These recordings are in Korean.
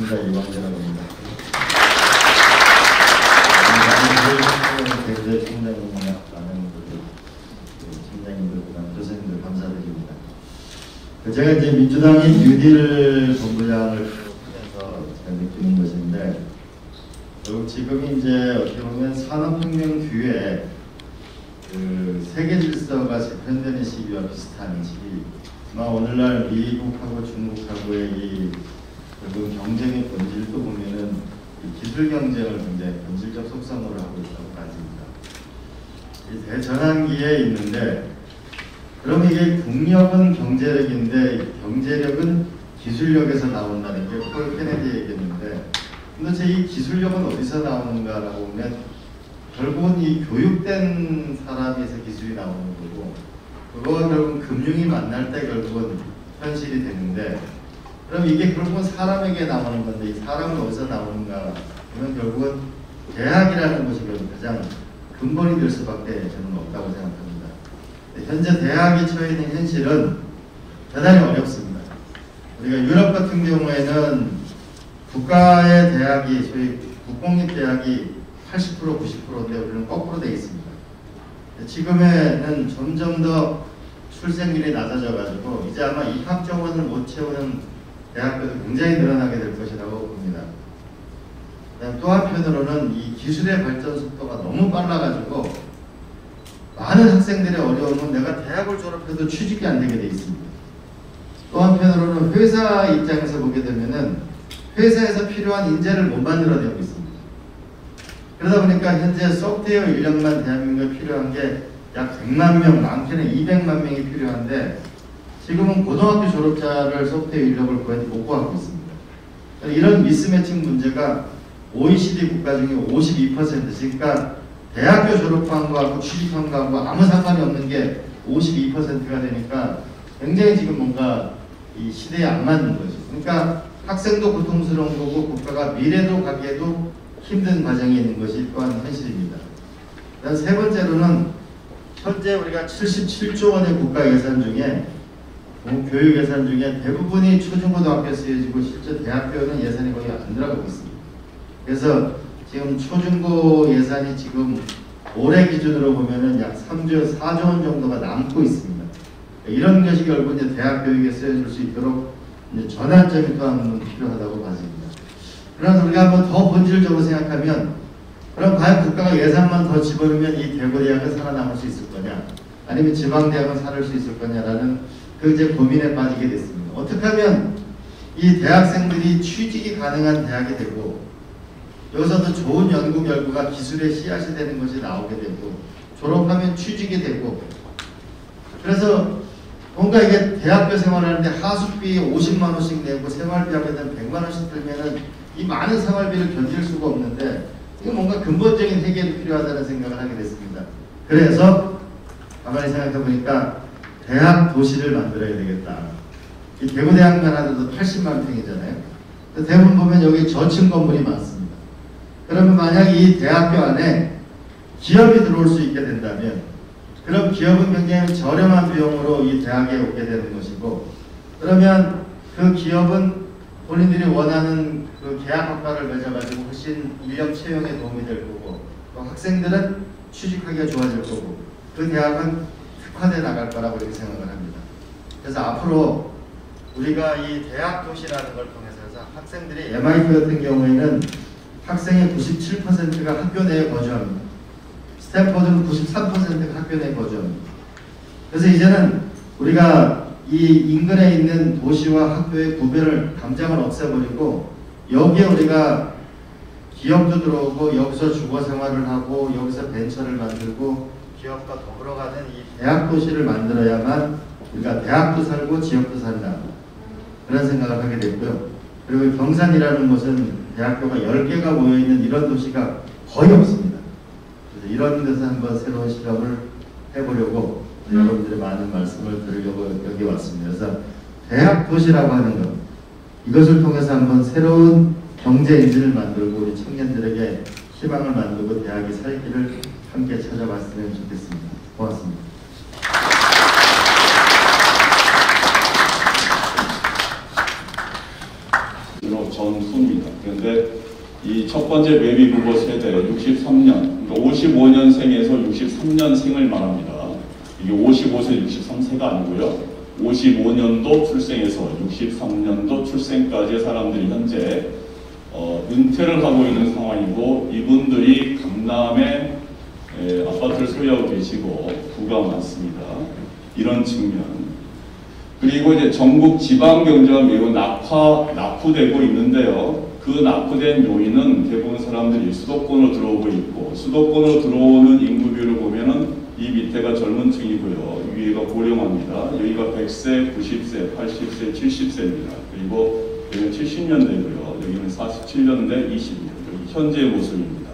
반갑습니다. 이광재라고 합니다. 대구대 총장님이나 많은 총장님들, 교수님들 감사드립니다. 제가 이제 민주당이 뉴딜 본부장을 하면서 제가 느끼는 것인데, 결국 지금이 이제 어떻게 보면 산업혁명 뒤에 그 세계 질서가 재편되는 시기와 비슷한 시기. 아마 오늘날 미국하고 중국하고의 이 결국 경쟁의 본질도 보면은 이 기술 경쟁을 굉장히 본질적 속성으로 하고 있다고 봐집니다. 이 대전환기에 있는데, 그럼 이게 국력은 경제력인데 경제력은 기술력에서 나온다는 게 폴 케네디 얘기했는데, 도대체 이 기술력은 어디서 나오는가라고 보면 결국은 이 교육된 사람에서 기술이 나오는 거고, 그거와 결국은 금융이 만날 때 결국은 현실이 되는데, 그럼 이게 결국은 사람에게 나오는 건데, 이 사람은 어디서 나오는가 그러면 결국은 대학이라는 것이 가장 근본이 될 수밖에 저는 없다고 생각합니다. 현재 대학이 처해 있는 현실은 대단히 어렵습니다. 우리가 유럽 같은 경우에는 국가의 대학이, 소위 국공립대학이 80%, 90%인데 우리는 거꾸로 되어 있습니다. 지금에는 점점 더 출생률이 낮아져가지고 이제 아마 입학 정원을 못 채우는 대학교도 굉장히 늘어나게 될 것이라고 봅니다. 또 한편으로는 이 기술의 발전 속도가 너무 빨라가지고 많은 학생들의 어려움은 내가 대학을 졸업해도 취직이 안 되게 돼 있습니다. 또 한편으로는 회사 입장에서 보게 되면은 회사에서 필요한 인재를 못 만들어내고 있습니다. 그러다 보니까 현재 소프트웨어 인력만 대한민국에 필요한 게 약 100만 명, 많게는 200만 명이 필요한데, 지금은 고등학교 졸업자를 소프트웨어 인력을 구하지 못 구하고 있습니다. 이런 미스매칭 문제가 OECD 국가 중에 52%, 그러니까 대학교 졸업한 거하고 취직한 거하고 아무 상관이 없는 게 52%가 되니까 굉장히 지금 뭔가 이 시대에 안 맞는 거죠. 그러니까 학생도 고통스러운 거고 국가가 미래도 가기에도 힘든 과정이 있는 것이 또한 현실입니다. 세 번째로는 현재 우리가 77조 원의 국가 예산 중에 교육 예산 중에 대부분이 초중고등학교에 쓰여지고 실제 대학교는 예산이 거의 안 들어가고 있습니다. 그래서 지금 초중고 예산이 지금 올해 기준으로 보면은 약 4조 원 정도가 남고 있습니다. 이런 것이 결국 이제 대학 교육에 쓰여질 수 있도록 이제 전환점이 또 한 번 필요하다고 봐집니다. 그러나 우리가 한번 더 본질적으로 생각하면, 그럼 과연 국가가 예산만 더 집어넣으면 이 대구대학은 살아남을 수 있을 거냐, 아니면 지방대학은 살을 수 있을 거냐라는 그 이제 고민에 빠지게 됐습니다. 어떻게 하면 이 대학생들이 취직이 가능한 대학이 되고, 여기서도 좋은 연구 결과가 기술의 씨앗이 되는 것이 나오게 되고, 졸업하면 취직이 되고, 그래서 뭔가 이게 대학교 생활하는데 하숙비 50만 원씩 내고 생활비 하면 100만 원씩 들면은 이 많은 생활비를 견딜 수가 없는데, 이거 뭔가 근본적인 해결이 필요하다는 생각을 하게 됐습니다. 그래서 가만히 생각해 보니까 대학 도시를 만들어야 되겠다. 이 대구대학만 하더라도 80만 평이잖아요. 대부분 보면 여기 저층 건물이 많습니다. 그러면 만약 이 대학교 안에 기업이 들어올 수 있게 된다면, 그럼 기업은 굉장히 저렴한 비용으로 이 대학에 오게 되는 것이고, 그러면 그 기업은 본인들이 원하는 그 계약 학과를 맺어가지고 훨씬 인력 채용에 도움이 될 거고, 또 학생들은 취직하기가 좋아질 거고, 그 대학은 특화돼 나갈 거라고 이렇게 생각을 합니다. 그래서 앞으로 우리가 이 대학 도시라는 걸 통해서 학생들이 MIT 같은 경우에는 학생의 97%가 학교 내에 거주합니다. 스탠퍼드는 93%가 학교 내에 거주합니다. 그래서 이제는 우리가 이 인근에 있는 도시와 학교의 구별을, 감장을 없애버리고, 여기에 우리가 기업도 들어오고, 여기서 주거 생활을 하고, 여기서 벤처를 만들고, 기업과 더불어가는 이 대학 도시를 만들어야만 우리가 대학도 살고 지역도 산다, 그런 생각을 하게 됐고요. 그리고 경산이라는 곳은 대학교가 10개가 모여있는 이런 도시가 거의 없습니다. 그래서 이런 데서 한번 새로운 실험을 해보려고 여러분들의 많은 말씀을 들으려고 여기 왔습니다. 그래서 대학 도시라고 하는 것, 이것을 통해서 한번 새로운 경제 인지를 만들고 우리 청년들에게 희망을 만들고 대학이 살 길을 함께 찾아봤으면 좋겠습니다. 고맙습니다. 전훈입니다. 이 첫 번째 베이비 부머 세대 63년, 그러니까 55년생에서 63년생을 말합니다. 이게 55세 63세가 아니고요. 55년도 출생에서 63년도 출생까지의 사람들이 현재 은퇴를 하고 있는 상황이고, 이분들이 강남에 아파트를 소유하고 계시고 부가 많습니다. 이런 측면. 그리고 이제 전국 지방 경제가 매우 낙후되고 있는데요. 그 낙후된 요인은 대부분 사람들이 수도권으로 들어오고 있고, 수도권으로 들어오는 인구 비율을 보면은 이 밑에가 젊은 층이고요. 위에가 고령화입니다. 여기가 100세, 90세, 80세, 70세입니다. 그리고 여기는 70년대고요. 여기는 47년대, 20년. 여기 현재의 모습입니다.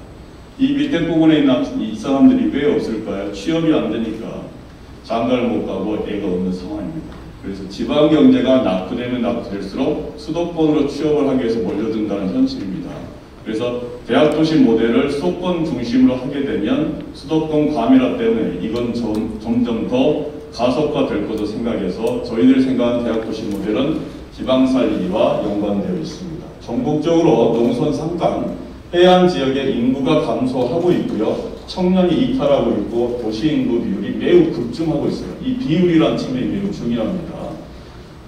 이 밑에 부분에 있는 이 사람들이 왜 없을까요? 취업이 안 되니까 장가를 못 가고 애가 없는 상황입니다. 그래서 지방 경제가 낙후되면 낙후될수록 수도권으로 취업을 하기 위해서 몰려든다는 현실입니다. 그래서 대학도시 모델을 수도권 중심으로 하게 되면 수도권 과밀화 때문에 이건 점점 더 가속화될 것으로 생각해서 저희들이 생각하는 대학도시 모델은 지방살리기와 연관되어 있습니다. 전국적으로 농촌 산간, 해안 지역의 인구가 감소하고 있고요. 청년이 이탈하고 있고 도시 인구 비율이 매우 급증하고 있어요. 이 비율이라는 측면이 매우 중요합니다.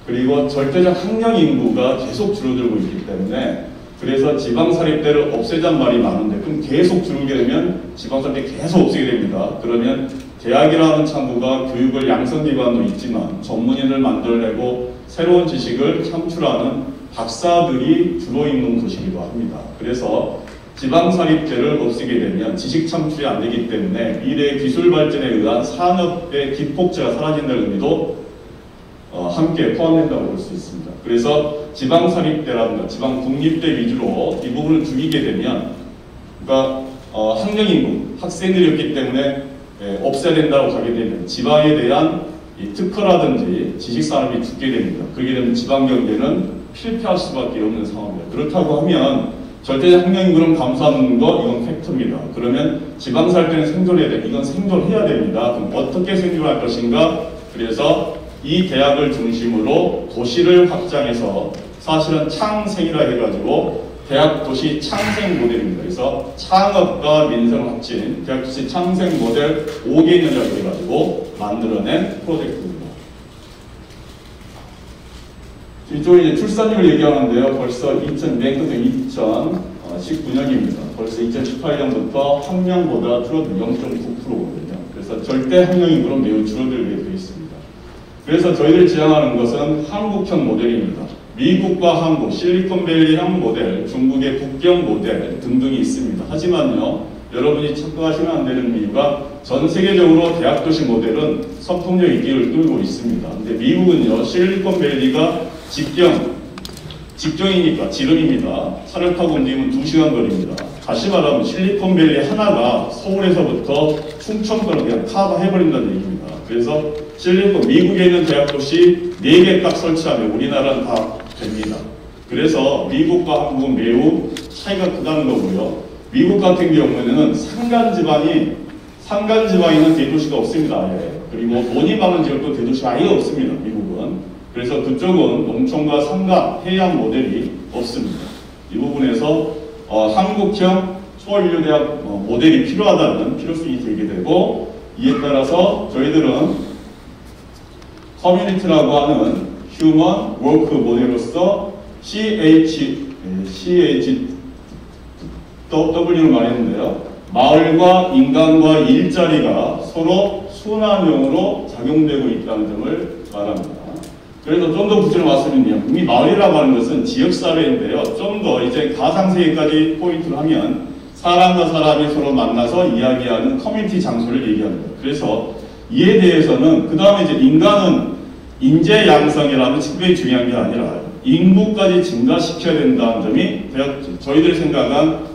그리고 절대적 학령 인구가 계속 줄어들고 있기 때문에, 그래서 지방사립대를 없애자는 말이 많은데, 그럼 계속 줄게 되면 지방사립대 계속 없애게 됩니다. 그러면 대학이라는 창구가 교육을 양성기관도 있지만 전문인을 만들어내고 새로운 지식을 창출하는 박사들이 주로 있는 곳이기도 합니다. 그래서 지방사립대를 없애게 되면 지식 창출이 안 되기 때문에 미래의 기술 발전에 의한 산업의 기폭제가 사라진다는 의미도 함께 포함된다고 볼 수 있습니다. 그래서 지방사립대라든가 지방국립대 위주로 이 부분을 죽이게 되면, 그러니까 학령인구, 학생들이었기 때문에 없애야 된다고 가게 되면 지방에 대한 이 특허라든지 지식산업이 죽게 됩니다. 그렇게 되면 지방경제는 실패할 수밖에 없는 상황입니다. 그렇다고 하면 절대적 학령인구를 감소하는 거, 이건 팩트입니다. 그러면 지방사립대는 생존해야 돼. 이건 생존해야 됩니다. 그럼 어떻게 생존할 것인가? 그래서 이 대학을 중심으로 도시를 확장해서, 사실은 창생이라 해가지고 대학도시 창생 모델입니다. 그래서 창업과 민생을 합친 대학도시 창생 모델 5개년이라고 해가지고 만들어낸 프로젝트입니다. 이쪽에 이제 출산율 얘기하는데요. 벌써 2019년입니다. 벌써 2018년부터 학령보다 줄어든 0.9%거든요. 그래서 절대 학령인구는 매우 줄어들게 되어 있습니다. 그래서 저희들 지향하는 것은 한국형 모델입니다. 미국과 한국, 실리콘밸리형 모델, 중국의 북경 모델 등등이 있습니다. 하지만요, 여러분이 착각하시면 안 되는 이유가 전 세계적으로 대학도시 모델은 선풍적인 기회를 끌고 있습니다. 근데 미국은요, 실리콘밸리가 직경이니까 지름입니다. 차를 타고 움직이면 2시간 거리입니다. 다시 말하면 실리콘밸리 하나가 서울에서부터 충청도로 그냥 커버해버린다는 얘기입니다. 그래서 미국에 있는 대학도시 4개 딱 설치하면 우리나라는 다 됩니다. 그래서 미국과 한국은 매우 차이가 크다는 거고요. 미국 같은 경우에는 산간지방에는 대도시가 없습니다. 아예. 그리고 돈이 많은 지역도 대도시가 아예 없습니다. 미국은. 그래서 그쪽은 농촌과 산간, 해양 모델이 없습니다. 이 부분에서 한국형 초인류대학 모델이 필요하다는 필요성이 들게 되고, 이에 따라서 저희들은 커뮤니티라고 하는 휴먼 워크 모델로서 CHW를 말했는데요. 마을과 인간과 일자리가 서로 순환형으로 작용되고 있다는 점을 말합니다. 그래서 좀 더 구체적으로 말씀드리면, 이미 마을이라고 하는 것은 지역사회인데요. 좀 더 이제 가상세계까지 포인트를 하면 사람과 사람이 서로 만나서 이야기하는 커뮤니티 장소를 얘기합니다. 그래서 이에 대해서는 그 다음에 이제 인간은 인재 양성이라는 측면이 중요한 게 아니라 인구까지 증가시켜야 된다는 점이 저희들이 생각한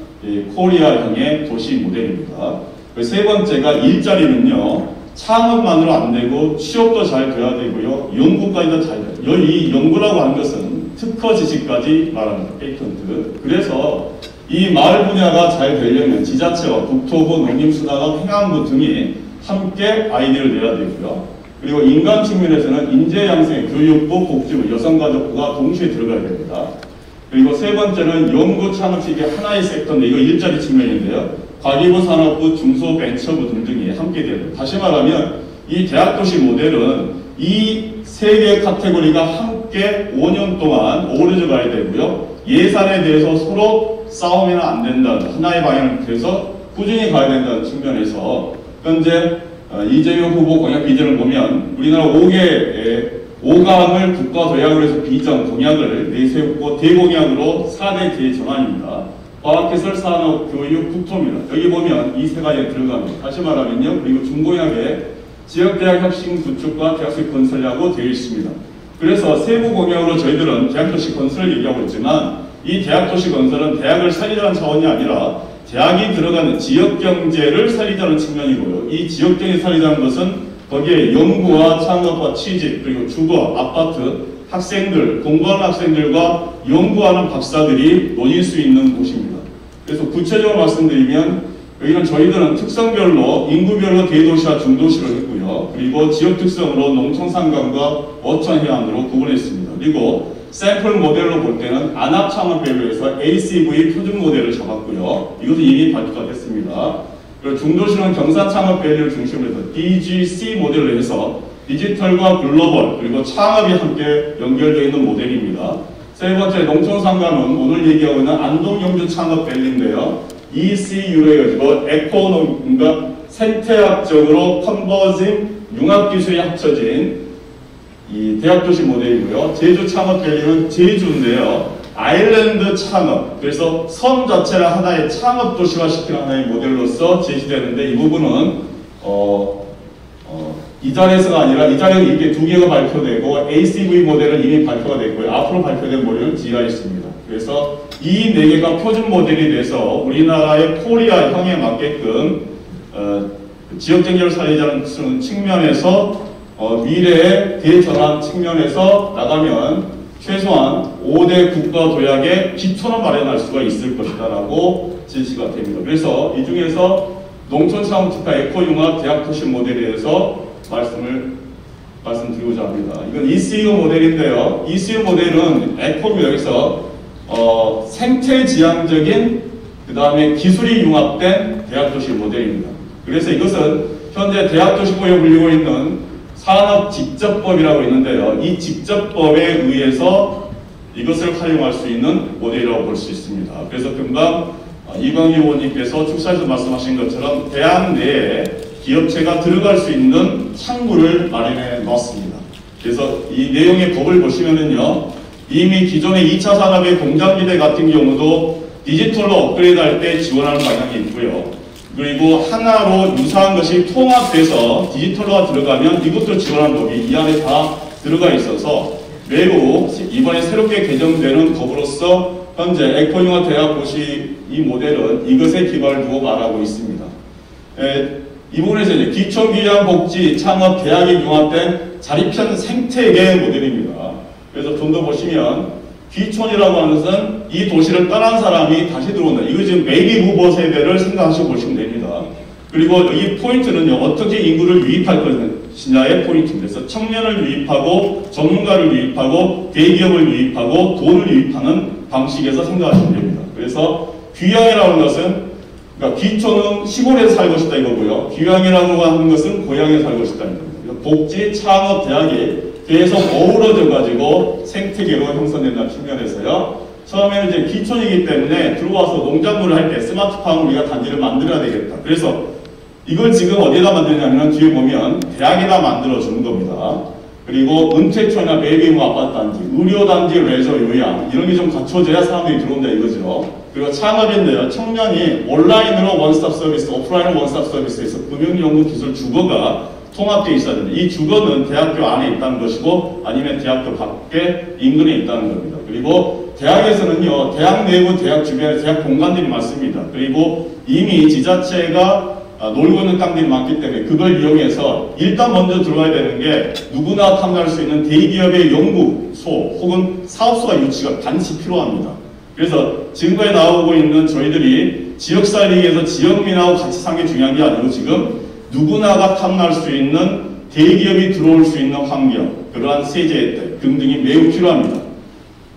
코리아형의 도시 모델입니다. 세 번째가 일자리는요, 창업만으로 안 되고 취업도 잘 돼야 되고요, 연구까지도 잘 돼요. 이 연구라고 하는 것은 특허 지식까지 말합니다. 페이턴트. 그래서 이 마을 분야가 잘 되려면 지자체와 국토부, 농림수산업, 행안부 등이 함께 아이디어를 내야 되고요. 그리고 인간 측면에서는 인재 양성의 교육부, 복지부, 여성가족부가 동시에 들어가야 됩니다. 그리고 세 번째는 연구 창업 이게 하나의 섹터인데 이거 일자리 측면인데요. 과기부, 산업부, 중소벤처부 등등이 함께 됩니다. 다시 말하면 이 대학도시 모델은 이 세 개의 카테고리가 함께 5년 동안 어우러져 가야 되고요. 예산에 대해서 서로 싸우면 안 된다는 하나의 방향을 그래서 꾸준히 가야 된다는 측면에서 현재 이재용 후보 공약 비전을 보면 우리나라 5개의 5강을 국가도약으로 해서 비전 공약을 내세우고 대공약으로 4대 대전환입니다. 과학기술, 산업, 교육, 국토입니다. 여기 보면 이 세 가지에 들어갑니다. 다시 말하면요. 그리고 중공약에 지역대학 혁신 구축과 대학도시 건설이라고 되어 있습니다. 그래서 세부 공약으로 저희들은 대학도시 건설을 얘기하고 있지만 이 대학도시 건설은 대학을 살리자는 차원이 아니라 대학이 들어가는 지역경제를 살리자는 측면이고요. 이 지역경제 살리자는 것은 거기에 연구와 창업과 취직 그리고 주거, 아파트, 학생들, 공부하는 학생들과 연구하는 박사들이 모일 수 있는 곳입니다. 그래서 구체적으로 말씀드리면 여기는 저희들은 특성별로 인구별로 대도시와 중도시를 했고요. 그리고 지역 특성으로 농촌산강과 어촌해안으로 구분했습니다. 그리고 샘플 모델로 볼 때는 안압창업밸류에서 ACV 표준 모델을 잡았고요. 이것도 이미 발표가 됐습니다. 그리고 중도시는 경산창업밸류를 중심으로 해서 DGC 모델로 해서 디지털과 글로벌 그리고 창업이 함께 연결되어 있는 모델입니다. 세 번째 농촌산강은 오늘 얘기하고 있는 안동영주 창업밸리인데요. ECU로 해가지고 에코노미, 그러니까 생태학적으로 컨버진 융합기술이 합쳐진 이 대학도시 모델이고요. 제주 창업밸리는 제주인데요. 아일랜드 창업, 그래서 섬 자체를 하나의 창업도시화 시키는 하나의 모델로서 제시되는데 이 부분은 이 자리에서가 아니라 이 자리에 이렇게 두 개가 발표되고 ACV 모델은 이미 발표가 됐고요. 앞으로 발표된 모델은 뒤에 있습니다. 그래서 이 네 개가 표준 모델이 돼서 우리나라의 코리아형에 맞게끔 지역경제를 살리자는 측면에서 미래의 대전환 측면에서 나가면 최소한 5대 국가도약의 기초는 마련할 수가 있을 것이다 라고 제시가 됩니다. 그래서 이 중에서 농촌창업특화 에코융합 대학도시 모델에 대해서 말씀드리고자 합니다. 이건 ECU 모델인데요. ECU 모델은 에코융합에서 생태지향적인 그 다음에 기술이 융합된 대학도시 모델입니다. 그래서 이것은 현재 대학도시법에 불리고 있는 산업직접법이라고 있는데요. 이 직접법에 의해서 이것을 활용할 수 있는 모델이라고 볼 수 있습니다. 그래서 금방 이광희 의원님께서 축사에서 말씀하신 것처럼 대학 내에 기업체가 들어갈 수 있는 창구를 마련해 놓았습니다. 그래서 이 내용의 법을 보시면은요. 이미 기존의 2차 산업의 공장지대 같은 경우도 디지털로 업그레이드 할 때 지원하는 방향이 있고요. 그리고 하나로 유사한 것이 통합돼서 디지털로가 들어가면 이것도 지원하는 법이 이 안에 다 들어가 있어서 매우 이번에 새롭게 개정되는 법으로서 현재 에코융합 대학도시 이 모델은 이것에 기반을 두고 말하고 있습니다. 이 부분에서 이제 기초교양복지 창업 대학이 융합된 자립형 생태계 모델입니다. 그래서 좀 더 보시면 귀촌이라고 하는 것은 이 도시를 떠난 사람이 다시 들어온다. 이거 지금 베이비 부버 세대를 생각하시고 보시면 됩니다. 그리고 이 포인트는요. 어떻게 인구를 유입할 것이냐의 포인트입니다. 그래서 청년을 유입하고 전문가를 유입하고 대기업을 유입하고 돈을 유입하는 방식에서 생각하시면 됩니다. 그래서 귀향이라고 하는 것은 그러니까 귀촌은 시골에서 살고 싶다 이거고요. 귀향이라고 하는 것은 고향에 살고 싶다 이겁니다. 복지, 창업, 대학이 계속 어우러져 가지고 생태계로 형성된다는 측면에서요. 처음에는 이제 기촌이기 때문에 들어와서 농작물을 할 때 스마트팜을 우리가 단지를 만들어야 되겠다. 그래서 이걸 지금 어디다 만드냐면 뒤에 보면 대학에다 만들어 주는 겁니다. 그리고 은퇴촌이나 베이비붐 아파트 단지, 의료 단지, 레저 요양 이런 게 좀 갖춰져야 사람들이 들어온다 이거죠. 그리고 창업인데요. 청년이 온라인으로 원스톱 서비스, 오프라인으로 원스톱 서비스에서 금융, 연구, 기술, 주거가 통합되어 있어야 됩니다. 이 주거는 대학교 안에 있다는 것이고 아니면 대학교 밖에 인근에 있다는 겁니다. 그리고 대학에서는요. 대학 내부, 대학 주변에 대학 공간들이 많습니다. 그리고 이미 지자체가 놀고 있는 땅들이 많기 때문에 그걸 이용해서 일단 먼저 들어와야 되는 게 누구나 탐구할 수 있는 대기업의 연구소 혹은 사업소가 유치가 반드시 필요합니다. 그래서 지금까지 나오고 있는 저희들이 지역 살리기 위해서 지역민하고 같이 사는 게 중요한 게 아니고 지금 누구나가 탐구할 수 있는 대기업이 들어올 수 있는 환경, 그러한 세제 혜택 등등이 매우 필요합니다.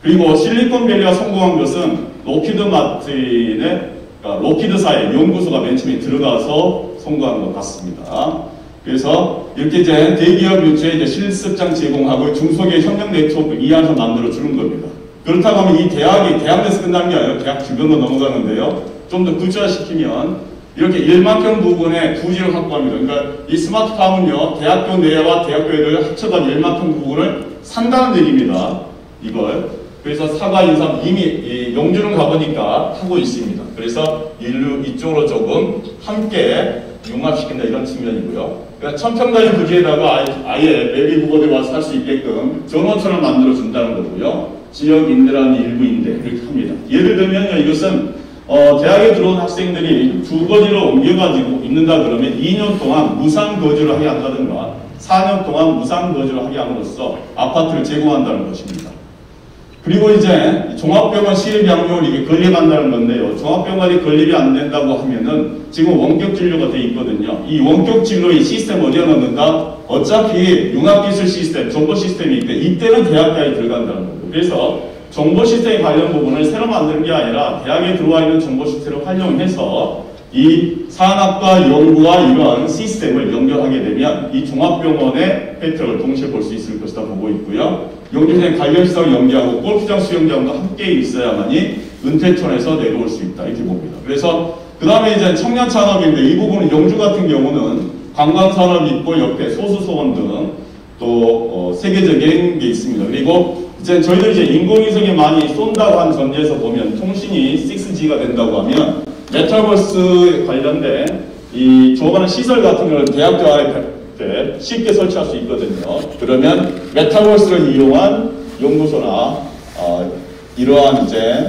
그리고 실리콘밸리가 성공한 것은 로키드 마틴의 로키드사의 연구소가 맨 처음에 들어가서 성공한 것 같습니다. 그래서 이렇게 이제 대기업 유치에 이제 실습장 제공하고 중소기업 협력 네트워크 이 안에서 만들어 주는 겁니다. 그렇다고 하면 이 대학 내에서 끝나는 게 아니라 대학 주변도 넘어가는데요. 좀 더 구체화시키면 이렇게 1만평 부분의 부지를 확보합니다. 그러니까 이 스마트팜은요, 대학교 내와 대학교 외를 합쳐간 1만평 부분을 산다는 얘기입니다. 이걸. 그래서 사과, 인삼 이미 영주를 가보니까 하고 있습니다. 그래서 이쪽으로 조금 함께 융합시킨다 이런 측면이고요. 그러니까 1000평짜리 부지에다가 아예 베이비부모들이 와서 살 수 있게끔 전원천을 만들어 준다는 거고요. 지역 임대라는 일부 임대 이렇게 합니다. 예를 들면요, 이것은 대학에 들어온 학생들이 주거지로 옮겨가지고 있는다 그러면 2년 동안 무상 거주를 하게 한다든가 4년 동안 무상 거주를 하게 함으로써 아파트를 제공한다는 것입니다. 그리고 이제 종합병원 시행령을 이게 건립한다는 건데요. 종합병원이 건립이 안 된다고 하면은 지금 원격 진료가 돼 있거든요. 이 원격 진료의 시스템 어디에 넣는다? 어차피 융합기술 시스템, 정보 시스템이 있대. 이때는 대학까지 들어간다는 거고. 그래서 정보 시스템 관련 부분을 새로 만드는 게 아니라 대학에 들어와 있는 정보 시스템을 활용해서 이 산학과 연구와 이러한 시스템을 연결하게 되면 이 종합병원의 혜택을 동시에 볼 수 있을 것이다 보고 있고요. 용주생 관련시설 연계하고 골프장 수영장도 함께 있어야만이 은퇴촌에서 내려올 수 있다 이렇게 봅니다. 그래서 그 다음에 이제 청년 창업인데 이 부분은 영주 같은 경우는 관광산업 있고 옆에 소수소원 등 또 세계적인 게 있습니다. 그리고 이제 저희들 이제 인공위성이 많이 쏜다고 한 전제에서 보면 통신이 6G가 된다고 하면 메타버스 관련된 이 조그마한 시설 같은 경우는 대학교 안에 쉽게 설치할 수 있거든요. 그러면 메타버스를 이용한 연구소나 이러한 이제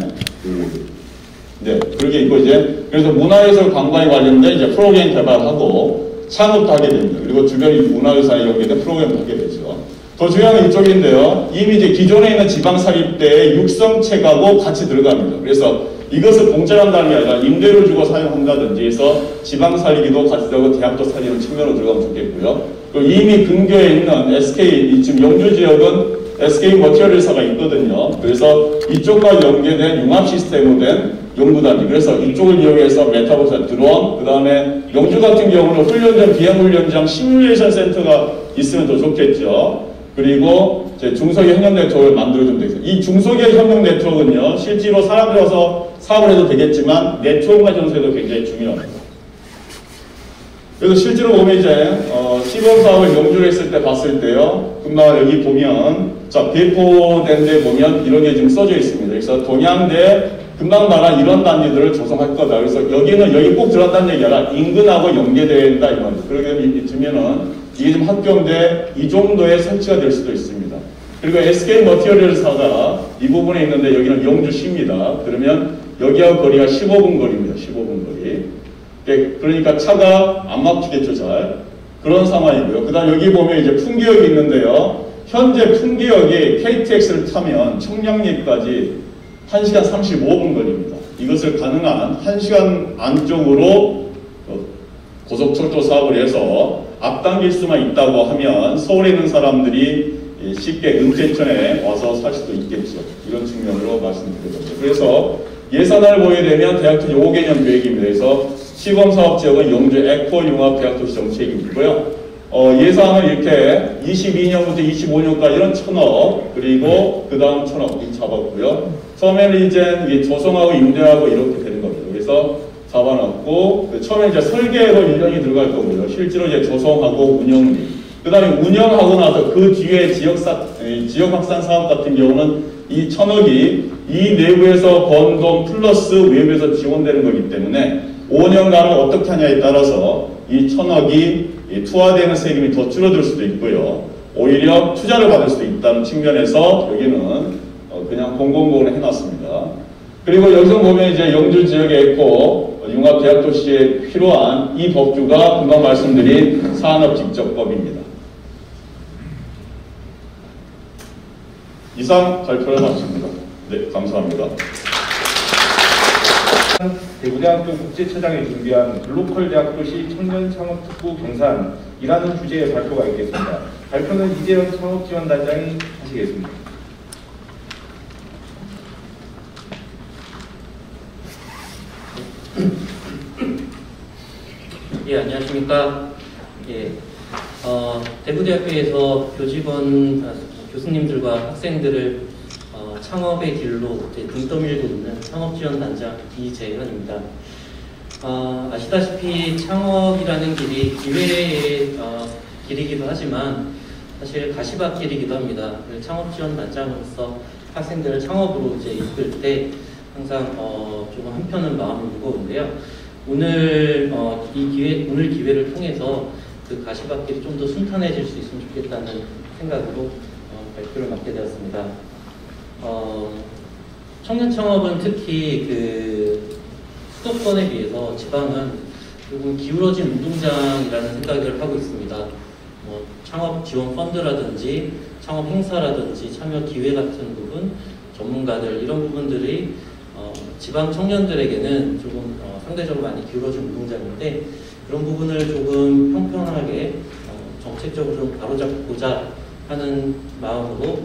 그렇게 있고 이제 그래서 문화예술 관광에 관련된 이제 프로그램 개발하고 창업도 하게 됩니다. 그리고 주변에 문화유산에 연계된 프로그램도 하게 되죠. 더 중요한 건 이쪽인데요. 이미 이제 기존에 있는 지방사립대의 육성책하고 같이 들어갑니다. 그래서 이것을 공짜로 한다는 게 아니라 임대료 주고 사용한다든지 해서 지방살리기도 같이 되고 대학도 살리는 측면으로 들어가면 좋겠고요. 그리고 이미 근교에 있는 SK, 지금 영주 지역은 SK 머티리얼사가 있거든요. 그래서 이쪽과 연계된 융합 시스템으로 된 연구단지. 그래서 이쪽을 이용해서 메타버스 드론, 그 다음에 영주 같은 경우는 훈련장, 비행훈련장, 시뮬레이션 센터가 있으면 더 좋겠죠. 그리고 중소기업 협력 네트워크를 만들어주면 되겠습니다. 이 중소기업 협력 네트워크는요, 실제로 사람들이 와서 사업을 해도 되겠지만, 네트워크만 전수해도 굉장히 중요합니다. 그래서 실제로 보면 이제, 시범 사업을 영주를 했을 때 봤을 때요, 금방 여기 보면, 자, 배포된 데 보면 이런 게 지금 써져 있습니다. 그래서 동양대 금방 말한 이런 단지들을 조성할 거다. 그래서 여기는 여기 꼭 들어간다는 얘기 아니라 인근하고 연계된다 이 말이죠. 그러게 되면은 이게 좀 합격돼 이 정도의 설치가 될 수도 있습니다. 그리고 SK 머티리얼사가 이 부분에 있는데 여기는 영주시입니다. 그러면 여기하고 거리가 15분 거리입니다. 15분 거리. 그러니까 차가 안 막히겠죠, 잘. 그런 상황이고요. 그 다음 여기 보면 이제 풍기역이 있는데요. 현재 풍기역이 KTX를 타면 청량리까지 1시간 35분 거리입니다. 이것을 가능한 1시간 안쪽으로 고속철도 사업을 해서 앞당길 수만 있다고 하면 서울에 있는 사람들이 쉽게 은퇴촌에 와서 살 수도 있겠죠. 이런 측면으로 말씀드렸습니다. 그래서 예산을 보게 되면 대학교 5개년 계획입니다. 그래서 시범사업지역은 영주 에코융합대학도시 정책이고요. 예산을 이렇게 22년부터 25년까지 이런 1000억 그리고 그 다음 1000억 이렇게 잡았고요. 처음에는 이제 조성하고 임대하고 이렇게 되는 겁니다. 그래서 잡아놨고 처음에 이제 설계로 1년이 들어갈 거고요. 실제로 이제 조성하고 운영비. 그 다음에 운영하고 나서 그 뒤에 지역 확산 사업 같은 경우는 이 1000억이 이 내부에서 번 돈 플러스 외부에서 지원되는 거기 때문에 5년간은 어떻게 하냐에 따라서 이 1000억이 투하되는 세금이 더 줄어들 수도 있고요. 오히려 투자를 받을 수도 있다는 측면에서 여기는 그냥 공공공을 해놨습니다. 그리고 여기서 보면 이제 영주 지역에 있고 융합대학도시에 필요한 이 법규가 금방 말씀드린 산업직접법입니다. 이상 발표를 마칩니다. 네, 감사합니다. 대구대학교 국제처장이 준비한 글로컬 대학도시 청년창업특구 경산이라는 주제의 발표가 있겠습니다. 발표는 이재현 창업지원단장이 하시겠습니다. 예, 안녕하십니까. 예, 대구대학교에서 교수님들과 학생들을 창업의 길로 등 떠밀고 있는 창업지원단장 이재현입니다. 아시다시피 창업이라는 길이 기회의 길이기도 하지만 사실 가시밭길이기도 합니다. 창업지원단장으로서 학생들을 창업으로 이끌 때 항상 조금 한편은 마음이 무거운데요. 오늘 오늘 기회를 통해서 그 가시밭길이 좀 더 순탄해질 수 있으면 좋겠다는 생각으로 발표를 맡게 되었습니다. 청년 창업은 특히 그 수도권에 비해서 지방은 조금 기울어진 운동장이라는 생각을 하고 있습니다. 창업 지원 펀드라든지 창업 행사라든지 참여 기회 같은 부분, 전문가들 이런 부분들이 지방 청년들에게는 조금 상대적으로 많이 기울어진 운동장인데 그런 부분을 조금 평평하게 정책적으로 좀 바로잡고자 하는 마음으로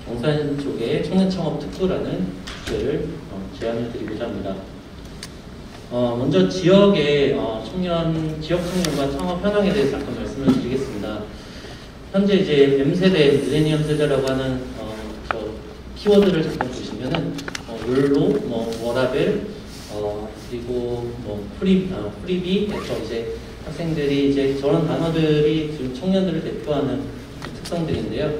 경산 쪽에 청년창업특구라는 주제를 제안을 드리고자 합니다. 먼저 지역의 지역 청년과 창업 현황에 대해서 잠깐 말씀을 드리겠습니다. 현재 이제 M세대, 밀레니엄 세대라고 하는 키워드를 잠깐 보시면은 롤로, 워라벨, 그리고 프리비에서 이제 학생들이 이제 저런 단어들이 지금 청년들을 대표하는 특성들인데요.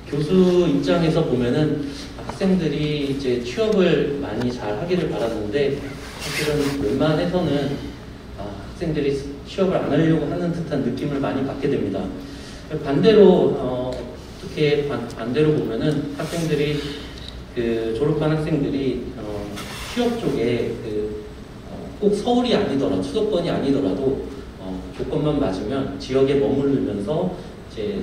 교수 입장에서 보면은 학생들이 이제 취업을 많이 잘 하기를 바랐는데 사실은 웬만해서는 학생들이 취업을 안 하려고 하는 듯한 느낌을 많이 받게 됩니다. 반대로 어떻게 반대로 보면은 학생들이 졸업한 학생들이 취업 쪽에 꼭 서울이 아니더라도 수도권이 아니더라도 조건만 맞으면 지역에 머무르면서 이제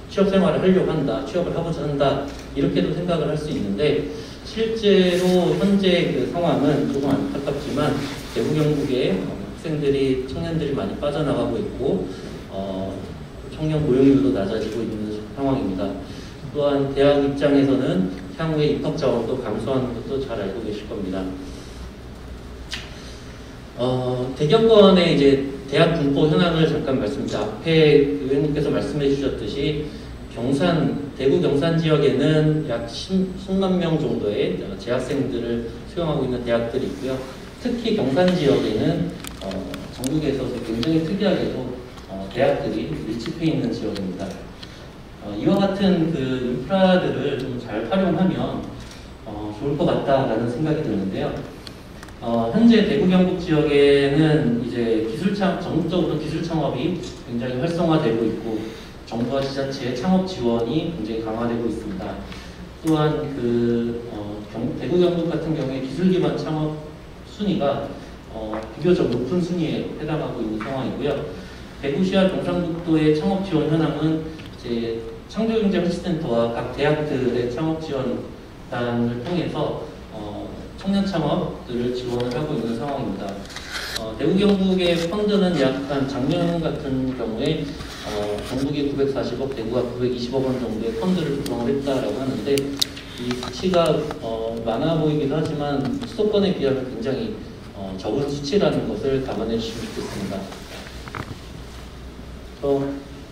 취업 생활을 하려고 한다, 취업을 하고자 한다 이렇게도 생각을 할 수 있는데 실제로 현재 그 상황은 조금 안타깝지만 대구 경북에 학생들이 청년들이 많이 빠져나가고 있고 청년 고용률도 낮아지고 있는 상황입니다. 또한 대학 입장에서는 향후에 입학 자원도 감소하는 것도 잘 알고 계실 겁니다. 대경권의 이제 대학 분포 현황을 잠깐 말씀드립니다. 앞에 의원님께서 말씀해 주셨듯이 대구 경산 지역에는 약 10만 명 정도의 재학생들을 수용하고 있는 대학들이 있고요. 특히 경산 지역에는 전국에서 굉장히 특이하게도 대학들이 밀집해 있는 지역입니다. 이와 같은 그 인프라들을 좀 잘 활용하면 좋을 것 같다라는 생각이 드는데요. 현재 대구 경북 지역에는 이제 전국적으로 기술 창업이 굉장히 활성화되고 있고 정부와 지자체의 창업 지원이 굉장히 강화되고 있습니다. 또한 대구 경북 같은 경우에 기술 기반 창업 순위가 비교적 높은 순위에 해당하고 있는 상황이고요. 대구시와 경상북도의 창업 지원 현황은 이제 창조경제훈련센터와 각 대학들의 창업 지원단을 통해서 청년 창업들을 지원을 하고 있는 상황입니다. 대구 경북의 펀드는 약 한 작년 같은 경우에 경북이 940억, 대구가 920억 원 정도의 펀드를 구성을 했다라고 하는데 이 수치가 많아 보이기도 하지만 수도권에 비하면 굉장히 적은 수치라는 것을 감안해 주시면 좋겠습니다.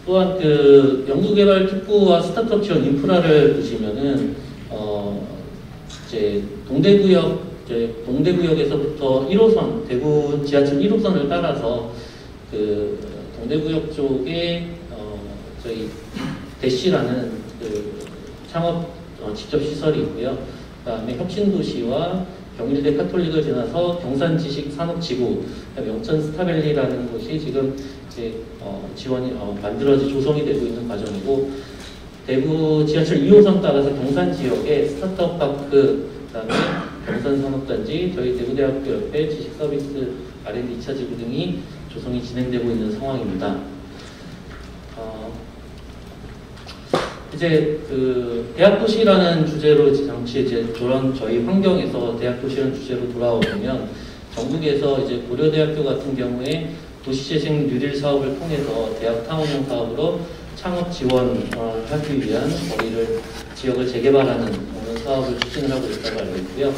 또한 연구개발 특구와 스타트업 지원 인프라를 보시면은 이제 동대구역에서부터 1호선 대구 지하철 1호선을 따라서 동대구역 쪽에 저희 대시라는 창업 직접 시설이 있고요. 그다음에 혁신도시와 경일대 카톨릭을 지나서 경산지식산업지구, 영천 스타밸리라는 곳이 지금 이제 지원이 조성이 되고 있는 과정이고, 대구 지하철 2호선 따라서 경산 지역에 스타트업 파크, 그다음에 경산산업단지, 저희 대구대학교 옆에 지식서비스 R&D 2차 지구 등이 조성이 진행되고 있는 상황입니다. 이제 대학도시라는 주제로 잠시 이제 저희 환경에서 대학도시라는 주제로 돌아오면 전국에서 이제 고려대학교 같은 경우에 도시재생 뉴딜 사업을 통해서 대학 타운형 사업으로 창업 지원을 하기 위한 지역을 재개발하는 사업을 추진을 하고 있다고 알고 있고요.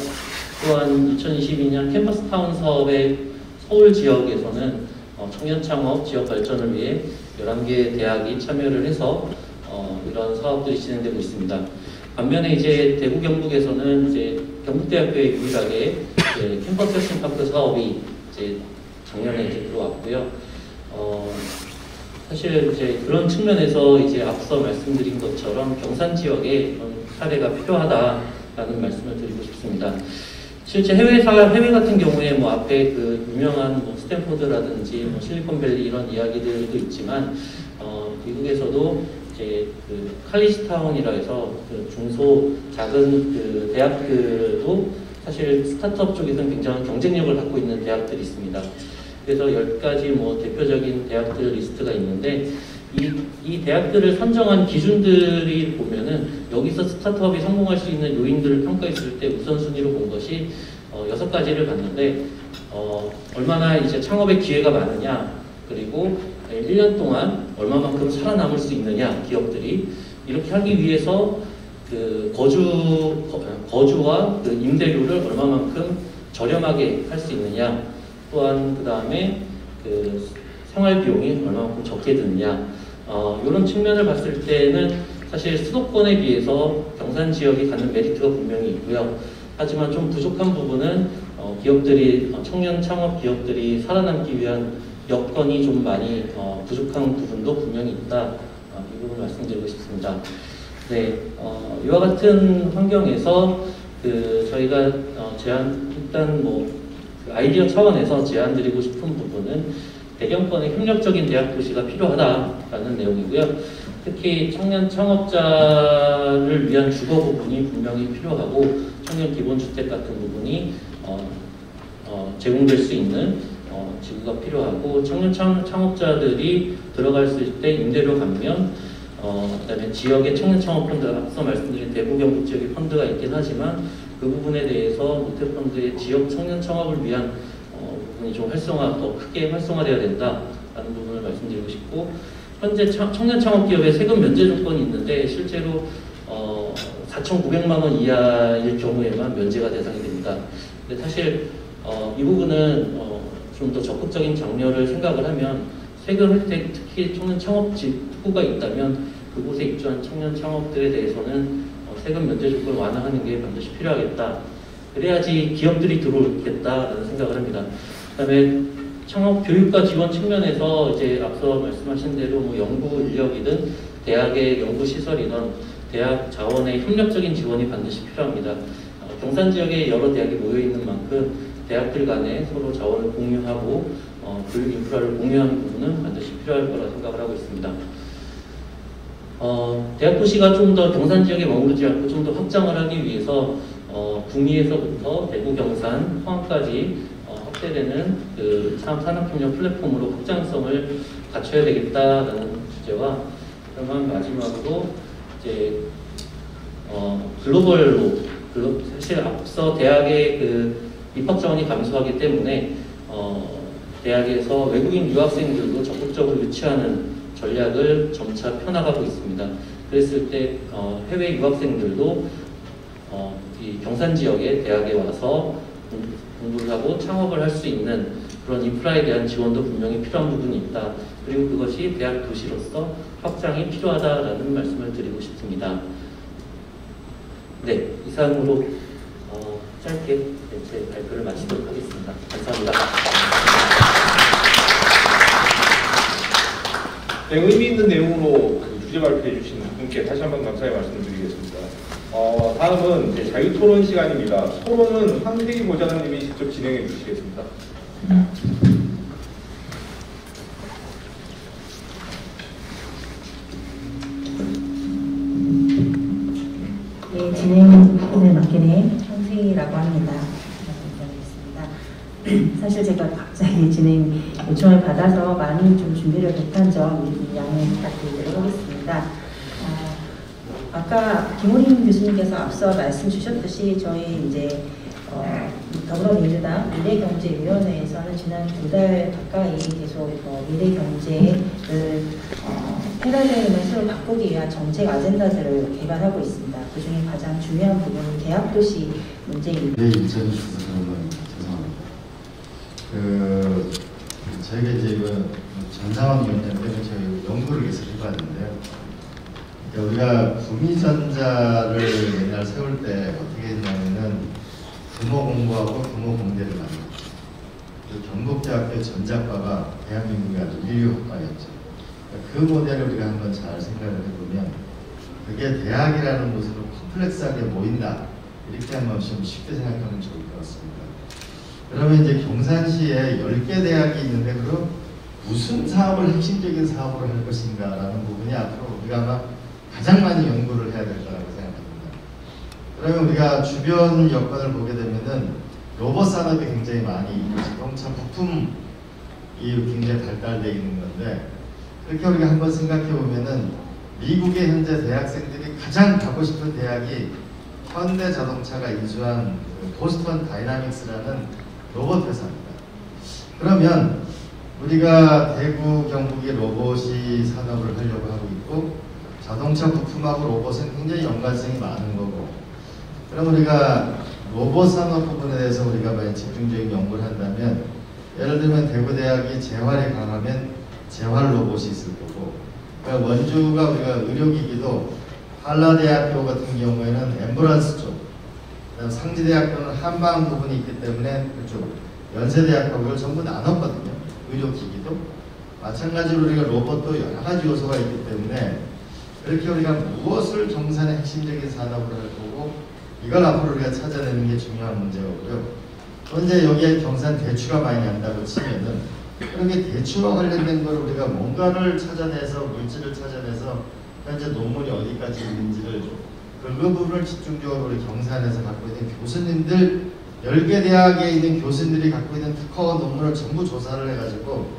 또한 2022년 캠퍼스 타운 사업의 서울 지역에서는 청년 창업 지역 발전을 위해 11개 대학이 참여를 해서 이런 사업들이 진행되고 있습니다. 반면에 이제 대구 경북에서는 이제 경북대학교에 유일하게 이제 캠퍼스 혁신파크 사업이 이제 작년에 이제 들어왔고요. 사실 이제 그런 측면에서 이제 앞서 말씀드린 것처럼 경산 지역에 그런 사례가 필요하다라는 말씀을 드리고 싶습니다. 실제 해외 같은 경우에 뭐 앞에 그 유명한 뭐 스탠포드라든지 뭐 실리콘밸리 이런 이야기들도 있지만 미국에서도 이제 그 칼리지타운이라 해서 그 중소 작은 그 대학들도 사실 스타트업 쪽에서는 굉장한 경쟁력을 갖고 있는 대학들이 있습니다. 그래서 10가지 뭐 대표적인 대학들 리스트가 있는데 이 대학들을 선정한 기준들이 보면은 여기서 스타트업이 성공할 수 있는 요인들을 평가했을 때 우선순위로 본 것이 6가지를 봤는데 얼마나 이제 창업의 기회가 많으냐, 그리고 1년 동안 얼마만큼 살아남을 수 있느냐, 기업들이 이렇게 하기 위해서 그 거주와 그 임대료를 얼마만큼 저렴하게 할 수 있느냐, 또한 그 다음에 그 생활 비용이 얼마만큼 적게 드느냐, 이런 측면을 봤을 때는 사실 수도권에 비해서 경산 지역이 갖는 메리트가 분명히 있고요. 하지만 좀 부족한 부분은 기업들이 청년 창업 기업들이 살아남기 위한 여건이 좀 많이 부족한 부분도 분명히 있다. 이 부분 말씀드리고 싶습니다. 네, 이와 같은 환경에서 그 저희가 일단 뭐 그 아이디어 차원에서 제안드리고 싶은 부분은 대경권의 협력적인 대학 도시가 필요하다라는 내용이고요. 특히 청년 창업자를 위한 주거 부분이 분명히 필요하고 청년 기본주택 같은 부분이 제공될 수 있는 지구가 필요하고 청년 창업자들이 들어갈 수 있을 때 임대료 감면, 그다음에 지역의 청년 창업 펀드, 앞서 말씀드린 대구 경북 지역의 펀드가 있긴 하지만 그 부분에 대해서 모태펀드의 지역 청년 창업을 위한 부분이 좀 더 크게 활성화되어야 된다라는 부분을 말씀드리고 싶고, 현재 청년 창업 기업의 세금 면제 조건이 있는데 실제로 4,900만 원 이하일 경우에만 면제가 대상이 됩니다. 근데 사실 이 부분은 좀 더 적극적인 장려를 생각을 하면 세금 혜택, 특히 청년 창업지 특구가 있다면 그곳에 입주한 청년 창업들에 대해서는 세금 면제 조건을 완화하는 게 반드시 필요하겠다. 그래야지 기업들이 들어오겠다라는 생각을 합니다. 그다음에 창업 교육과 지원 측면에서 이제 앞서 말씀하신 대로 뭐 연구 인력이든 대학의 연구 시설이든 대학 자원의 협력적인 지원이 반드시 필요합니다. 경산 지역에 여러 대학이 모여 있는 만큼 대학들 간에 서로 자원을 공유하고 교육 인프라를 공유하는 부분은 반드시 필요할 거라 생각을 하고 있습니다. 대학 도시가 좀 더 경산 지역에 머무르지 않고 좀 더 확장을 하기 위해서 구미에서부터 대구, 경산, 포항까지 확대되는 그 산업협력 플랫폼으로 확장성을 갖춰야 되겠다라는 주제와, 그러면 마지막으로 이제 글로벌로 사실 앞서 대학의 그 입학 자원이 감소하기 때문에 대학에서 외국인 유학생들도 적극적으로 유치하는 전략을 점차 펴나가고 있습니다. 그랬을 때 해외 유학생들도 이 경산 지역의 대학에 와서 공부를 하고 창업을 할 수 있는 그런 인프라에 대한 지원도 분명히 필요한 부분이 있다. 그리고 그것이 대학 도시로서 확장이 필요하다라는 말씀을 드리고 싶습니다. 네, 이상으로 짧게 제 발표를 마치도록 하겠습니다. 감사합니다. 네, 의미 있는 내용으로 그 주제 발표해 주신 분께 다시 한번 감사의 말씀을 드리겠습니다. 다음은 이제 자유토론 시간입니다. 토론은 황세기 보좌관님이 직접 진행해 주시겠습니다. 네, 진행을 맡게 된 황세기라고 합니다. 사실 제가 갑자기 진행 요청을 받아서 많이 좀 준비를 못한 점 양해 부탁드리도록 하겠습니다. 아까 김호림 교수님께서 앞서 말씀 주셨듯이 저희 이제 더불어민주당 미래경제위원회에서는 지난 2달 가까이 계속 미래경제를 판단대행을 새로 바꾸기 위한 정책 아젠다들을 개발하고 있습니다. 그 중에 가장 중요한 부분이 대학도시 문제입니다. 네, 인천이 주셔서 그런 건 죄송합니다. 저희가 이제 이거 전상원 위원장 때문에 저희 연구를 계속 해봤는데요. 우리가 구미전자를 옛날 세울 때 어떻게 했냐면은 규모 공부하고 규모 공대를 만들었죠. 경북대학교 전자과가 대한민국의 아주 인류학과였죠. 그 모델을 우리가 한번 잘 생각을 해보면 그게 대학이라는 곳으로 컴플렉스하게 모인다. 이렇게 한번 좀 쉽게 생각하면 좋을 것 같습니다. 그러면 이제 경산시에 10개 대학이 있는데 그럼 무슨 사업을 핵심적인 사업으로 할 것인가 라는 부분이 앞으로 우리가 아마 가장 많이 연구를 해야 될 거라고 생각합니다. 그러면 우리가 주변 여건을 보게 되면은 로봇 산업이 굉장히 많이 있고 자동차 부품이 굉장히 발달되어 있는 건데 그렇게 우리가 한번 생각해 보면은 미국의 현재 대학생들이 가장 가고 싶은 대학이 현대 자동차가 인수한 보스턴 다이나믹스라는 로봇 회사입니다. 그러면 우리가 대구, 경북의 로봇이 산업을 하려고 하고 있고 자동차 부품하고 로봇은 굉장히 연관성이 많은 거고 그럼 우리가 로봇 산업 부분에 대해서 우리가 만약 집중적인 연구를 한다면 예를 들면 대구대학이 재활에 강하면 재활 로봇이 있을 거고 그러니까 원주가 우리가 의료기기도 한라대학교 같은 경우에는 앰뷸런스 쪽 그다음 상지대학교는 한방 부분이 있기 때문에 그쪽 연세대학교 그걸 전부 나눴거든요. 의료기기도 마찬가지로 우리가 로봇도 여러 가지 요소가 있기 때문에 그렇게 우리가 무엇을 경산의 핵심적인 산업을 할 거고 이걸 앞으로 우리가 찾아내는 게 중요한 문제고요. 현재 여기에 경산 대추가 많이 난다고 치면은 그렇게 대추와 관련된 걸 우리가 뭔가를 찾아내서 물질을 찾아내서 현재 논문이 어디까지 있는지를 그 부분을 집중적으로 우리 경산에서 갖고 있는 교수님들 10개 대학에 있는 교수님들이 갖고 있는 특허 논문을 전부 조사를 해가지고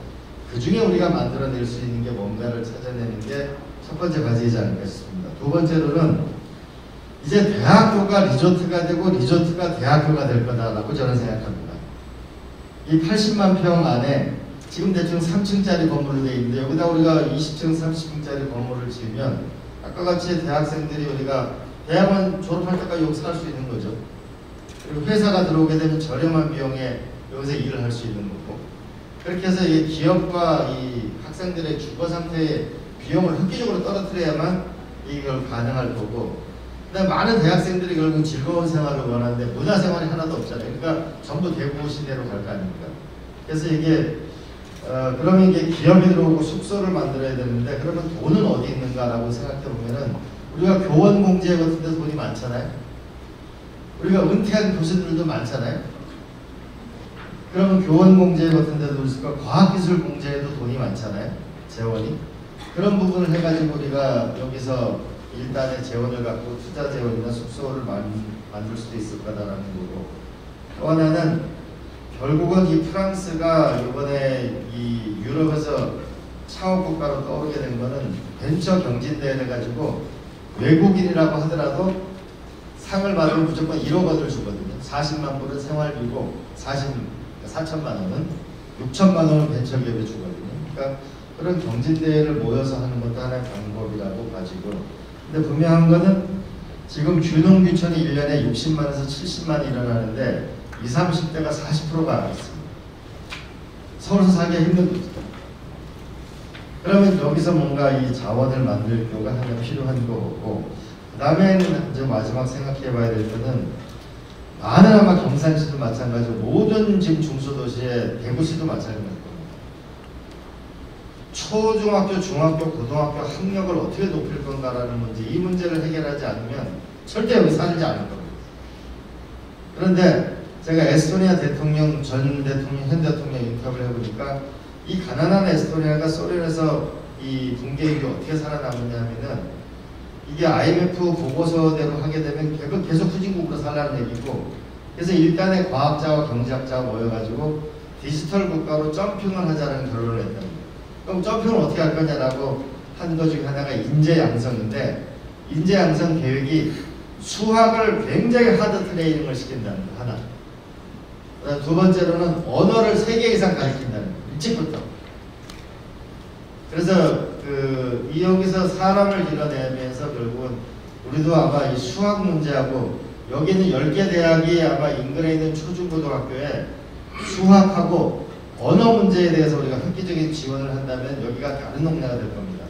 그 중에 우리가 만들어낼 수 있는 게 뭔가를 찾아내는 게 첫 번째 과제이지 않을까 싶습니다. 두 번째로는 이제 대학교가 리조트가 되고 리조트가 대학교가 될 거다라고 저는 생각합니다. 이 80만 평 안에 지금 대충 3층짜리 건물로 되어 있는데 여기다 우리가 20층, 30층짜리 건물을 지으면 아까 같이 대학생들이 우리가 대학원 졸업할 때까지 여기 살 수 있는 거죠. 그리고 회사가 들어오게 되면 저렴한 비용에 여기서 일을 할 수 있는 거고 그렇게 해서 이 기업과 이 학생들의 주거 상태의 비용을 획기적으로 떨어뜨려야만 이걸 가능할 거고 그다음 많은 대학생들이 결국 즐거운 생활을 원하는데 문화생활이 하나도 없잖아요. 그러니까 전부 대구 시내로 갈 거 아닙니까? 그래서 이게 그러면 이게 기업이 들어오고 숙소를 만들어야 되는데 그러면 돈은 어디 있는가라고 생각해 보면은 우리가 교원 공제 같은 데 돈이 많잖아요. 우리가 은퇴한 교수들도 많잖아요. 그러면 교원 공제 같은 데도 있을 거고 과학기술 공제에도 돈이 많잖아요. 재원이. 그런 부분을 해가지고 우리가 여기서 일단의 재원을 갖고 투자 재원이나 숙소를 만들 수도 있을 거다라는 거고 또 하나는 결국은 이 프랑스가 이번에 이 유럽에서 창업 국가로 떠오르게 된 거는 벤처 경진대회를 가지고 외국인이라고 하더라도 상을 받으면 무조건 1억 원을 주거든요. 40만 불은 생활비고 4천만 원은 6천만 원을 벤처기업에 주거든요. 그러니까 그런 경진대회를 모여서 하는 것도 하나의 방법이라고 가지고 근데 분명한 거는 지금 균흥귀촌이 1년에 60만에서 70만이 일어나는데 20, 30대가 40%가 안 있습니다. 서울서 살기가 힘든 거죠. 그러면 여기서 뭔가 이 자원을 만들 필요가 하나 필요한 거고 그 다음에는 이제 마지막 생각해 봐야 될 거는 많은 아마 경산시도 마찬가지고 모든 지금 중소도시에 대구시도 마찬가지입니다. 초중학교, 중학교, 고등학교 학력을 어떻게 높일 건가라는 문제 이 문제를 해결하지 않으면 절대 여기 살지 않을 겁니다. 그런데 제가 에스토니아 대통령, 전 대통령, 현 대통령 인터뷰를 해보니까 이 가난한 에스토니아가 소련에서 이 붕괴 이후에 어떻게 살아남았냐 하면은 이게 IMF 보고서대로 하게 되면 계속 후진국으로 살라는 얘기고 그래서 일단의 과학자와 경제학자가 모여가지고 디지털 국가로 점핑을 하자는 결론을 했답니다. 그럼 점핑을 어떻게 할 거냐라고 한 것 중에 하나가 인재 양성인데 인재 양성 계획이 수학을 굉장히 하드 트레이닝을 시킨다는 거 하나. 그다음 두 번째로는 언어를 3개 이상 가르친다는 거. 일찍부터. 그래서 이 여기서 사람을 길러내면서 결국은 우리도 아마 이 수학 문제하고 여기 있는 10개 대학이 아마 인근에 있는 초중고등학교에 수학하고 언어 문제에 대해서 우리가 획기적인 지원을 한다면 여기가 다른 동네가 될 겁니다.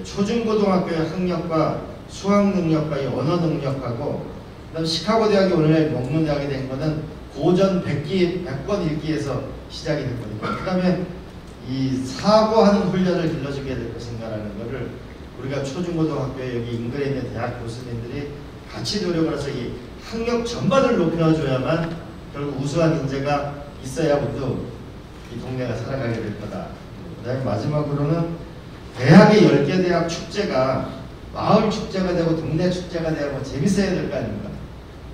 초중고등학교의 학력과 수학 능력과 이 언어 능력하고 그다음 시카고 대학이 오늘날 먹는 대학이 된 거는 고전 100권 읽기에서 시작이 된 거니까 그다음에 이 사고하는 훈련을 길러주게 될 것인가라는 것을 우리가 초중고등학교에 여기 인근에 있는 대학 교수님들이 같이 노력을 해서 이 학력 전반을 높여줘야만 결국 우수한 인재가 있어야 모두 이 동네가 살아가게 될 거다. 그다음에 마지막으로는 대학의 10개 대학 축제가 마을 축제가 되고 동네 축제가 되고 재밌어야 될 거 아닙니까?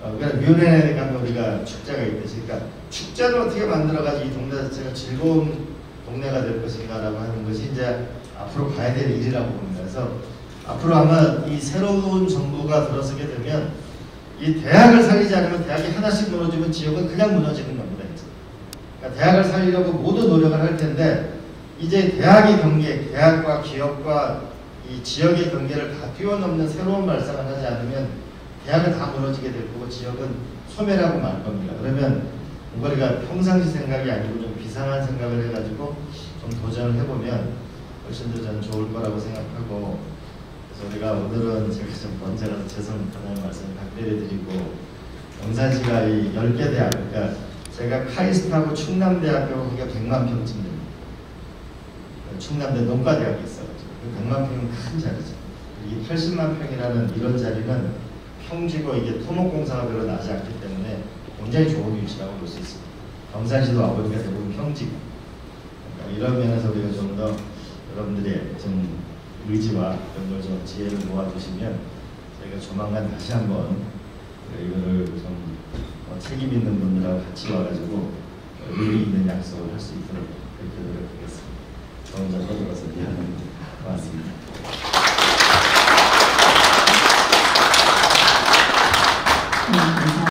그러니까 묘년에 가면 우리가 축제가 있듯이 그러니까 축제를 어떻게 만들어가지고 이 동네 자체가 즐거운 동네가 될 것인가라고 하는 것이 이제 앞으로 가야 될 일이라고 봅니다. 그래서 앞으로 아마 이 새로운 정부가 들어서게 되면 이 대학을 살리지 않으면 대학이 하나씩 무너지면 지역은 그냥 무너지는 겁니다. 이제. 그러니까 대학을 살리려고 모두 노력을 할 텐데 이제 대학의 경계, 대학과 기업과 이 지역의 경계를 다 뛰어넘는 새로운 발상을 하지 않으면 대학은 다 무너지게 될 거고 지역은 소멸하고 말 겁니다. 그러면 우리가 평상시 생각이 아니고 좀 비상한 생각을 해가지고 좀 도전을 해보면 훨씬 더 저는 좋을 거라고 생각하고 그래서 우리가 오늘은 제가 좀 먼저라도 죄송하다는 말씀을 답변해드리고 영산시가 이 10개 대학 그러니까 제가 카이스트하고 충남대학교 거기가 100만 평쯤 됩니다. 충남대 농가대학이 있어가지고 100만 평은 큰 자리죠. 이 80만 평이라는 이런 자리는 평지고 이게 토목공사가 별로 나지 않기 때문에 굉장히 좋은 위치라고 볼 수 있습니다. 경산시도 아버지가 대부분 평지고 그러니까 이런 면에서 우리가 좀 더 여러분들의 좀 의지와 이런 걸 좀 지혜를 모아주시면 저희가 조만간 다시 한번 이거를 좀 책임 있는 분들하고 같이 와가지고 의미 있는 약속을 할 수 있도록 그렇게 노력하겠습니다. 저 혼자 떠들어서 미안합니다. 고맙습니다.